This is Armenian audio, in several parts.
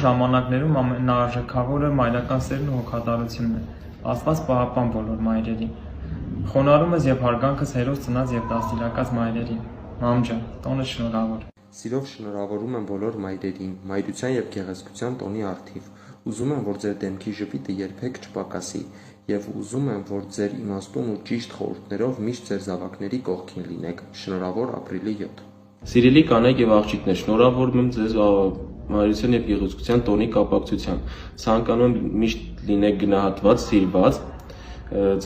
ժամանակներում ամենաարժեքավորը մայրական սերն ու հոգատարությունն է, Աստված պահապան բոլոր մայրերին։ Խոնարհումս և հարգանքս հերոս ծնած և դաստիարակած մայրերին։ Մամ ջան, տոնդ շնորհավոր։ Սիրով շնորհավորում եմ բոլոր մայրերին, մայրության և գեղեցկության տոնի առթիվ։ Ուզում եմ, որ ձեր դեմքի ժպիտը երբեք չպակասի, և ուզում եմ, որ ձեր իմաստուն ու ճիշտ խորհուրդներով միշտ ձեր զավակների կողքին լինեք։ Շնորհավոր ապրիլի 7։ Սիրելի կանայք և աղջիկներ, շնորհավորում եմ ձեզ մայրության և գեղեցկության տոնի կապակցությամբ։ Ցանկանում եմ միշտ լինեք գնահատված, սիրված,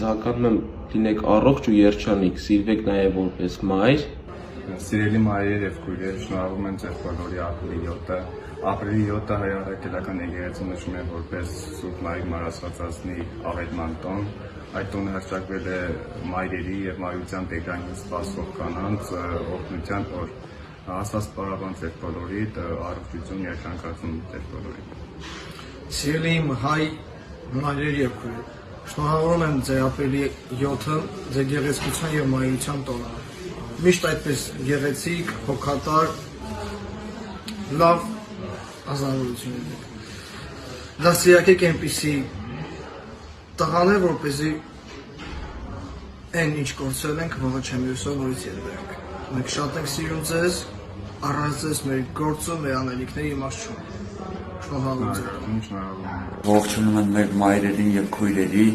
ցանկանում եմ լինեք առողջ ու երջանիկ, սիրվեք նաև որպես մայր։ Սիրելի մայրեր և քույրեր, շնորհավորում եմ ձեզ բոլորի ապրիլի 7-ը։ Ապրիլի 7-ը հայ առաքելական եկեղեցին նշում է որպես Սուրբ Մարի Մարասվածածնի աղետման տոն։ Այդ տոնը հռչակվել է մայրերի և մայրության տեգրանին սպասող կանանց օրհնության օր։ Աստված պարապան ձեր բոլորիդ, առողջություն, երջանկություն ձեր բոլորիդ։ Սիրելի հայ մայրեր և քույրեր, շնորհավորում եմ ձեր ապրիլի 7-ը, ձեր գեղեցկության և մայրության տոնը։ Միշտ այդպես գեղեցիկ, հոգատար, լավ ազնվորություն եք։ Դաստիարակեք այնպիսի տղաներ, որպեսզի այն ինչ կորցրել ենք, վաղը չեմ հյուսով նորից ետ բերենք։ Մենք շատ ենք սիրում ձեզ, առանց ձեզ մեր գործը, մեր անելիքների իմաստ չունի։ Շնորհավորում ձեզ։ Ողջունում եմ մեր մայրերին և քույրերի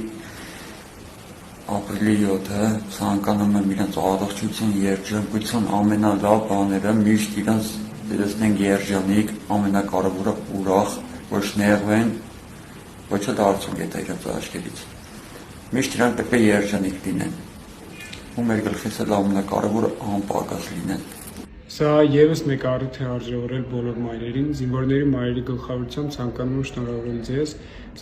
ապրիլի 7-ը, ցանկանում եմ իրենց առողջություն, երջանկություն, ամենալավ բաները միշտ իրենց տեսնենք երջանիկ, ամենակարևորը ուրախ, ոչ նեղվեն, ոչ էլ արցունք եթե իրենց աչքերից։ Միշտ իրանք պետք է երջանիկ լինեն։ Ու մեր գլխից էլ ամենակարևորը անպակաս լինեն։ Սա ևս մեկ առիթ է արժևորել բոլոր մայրերին, զինվորների մայրերի գլխավորությամբ ցանկանում եմ շնորհավորել ձեզ,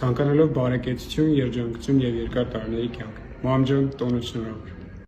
ցանկանալով բարեկեցություն, երջանկություն և երկար տարիների կյանք։ Մամ ջան, տոնդ շնորհավոր։